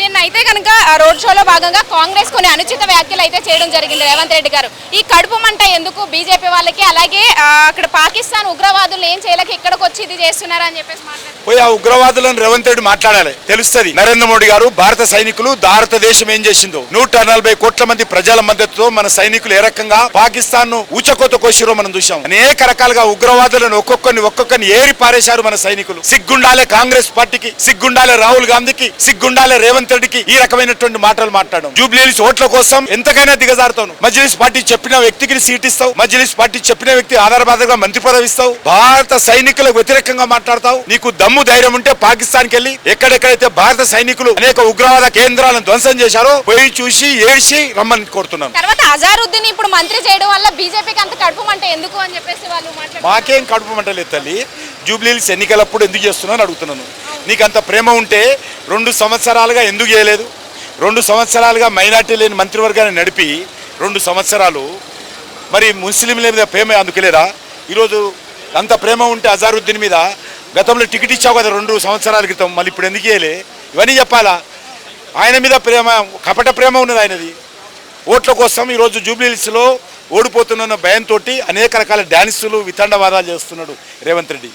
నిన్న అయితే కనుక రోడ్ షోలో భాగంగా కాంగ్రెస్ కొన్ని అనుచిత వ్యాఖ్యలు అయితే చేయడం జరిగింది రేవంత్ రెడ్డి గారు. ఈ కడుపు మంట ఎందుకు బీజేపీ వాళ్ళకి, అలాగే అక్కడ పాకిస్తాన్ ఉగ్రవాదులు ఏం చేయలేక ఇక్కడికి వచ్చి ఇది చేస్తున్నారు అని చెప్పేసి మాట్లాడారు. పోయి ఆ ఉగ్రవాదులను రేవంత్ రెడ్డి మాట్లాడాలి, తెలుస్తుంది. నరేంద్ర మోడీ గారు భారత సైనికులు భారతదేశం ఏం చేసిందో 140 కోట్ల మంది ప్రజల మద్దతుతో మన సైనికులు ఏ రకంగా పాకిస్తాన్ ను ఊచకోత కోసిరో మనం చూసాం. అనేక రకాలుగా ఉగ్రవాదులను ఒక్కొక్కరిని ఏరి పారేశారు మన సైనికులు. సిగ్గుండాలే కాంగ్రెస్ పార్టీకి, సిగ్గుండాలే రాహుల్ గాంధీకి, సిగ్గుండాలే రేవంత్ రెడ్డికి ఈ రకమైనటువంటి మాటలు మాట్లాడడం. జూబ్లీహిల్స్ ఓట్ల కోసం ఎంతకైనా దిగజారుతాను. మజ్లిస్ పార్టీ చెప్పిన వ్యక్తికి సీట్ ఇస్తావు, మజ్లిస్ పార్టీ చెప్పిన వ్యక్తి ఆధారబాధగా మంత్రి పదవి ఇస్తావు, భారత సైనికులకు వ్యతిరేకంగా మాట్లాడతావు. నీకు దమ్ము ధైర్యం ఉంటే పాకిస్తాన్ కి వెళ్ళి ఎక్కడెక్కడైతే భారత సైనికులు అనేక ఉగ్రవాద కేంద్రాలను ధ్వంసం చేశారో పోయి చూసి ఏడ్చి రమ్మని కోరుతున్నాను. తర్వాత అజారుద్దీన్ ఇప్పుడు మంత్రి చేయడం వల్ల బీజేపీకి అంత కడుపు మంట ఎందుకు అని చెప్పేసి వాళ్ళు మాట్లాడారు. మాకేం కడుపు మంటలేదు తల్లి, జూబ్లీహిల్స్ ఎన్నికలప్పుడు ఎందుకు చేస్తున్నాను అడుగుతున్నాను. నీకు అంత ప్రేమ ఉంటే 2 సంవత్సరాలుగా ఎందుకు చేయలేదు? 2 సంవత్సరాలుగా మైనార్టీ లేని మంత్రివర్గాన్ని నడిపి 2 సంవత్సరాలు మరి ముస్లింల మీద ప్రేమ అందుకులేదా? ఈరోజు అంత ప్రేమ ఉంటే అజారుద్దీన్ మీద గతంలో టికెట్ ఇచ్చావు కదా 2 సంవత్సరాల క్రితం, మళ్ళీ ఇప్పుడు ఎందుకు చేయలే? ఇవన్నీ చెప్పాలా? ఆయన మీద ప్రేమ, కపట ప్రేమ ఉన్నది ఆయనది. ఓట్ల కోసం ఈరోజు జూబ్లీహిల్స్లో ఓడిపోతున్న భయంతో అనేక రకాల డ్యాన్సులు వితండవాదాలు చేస్తున్నాడు రేవంత్ రెడ్డి.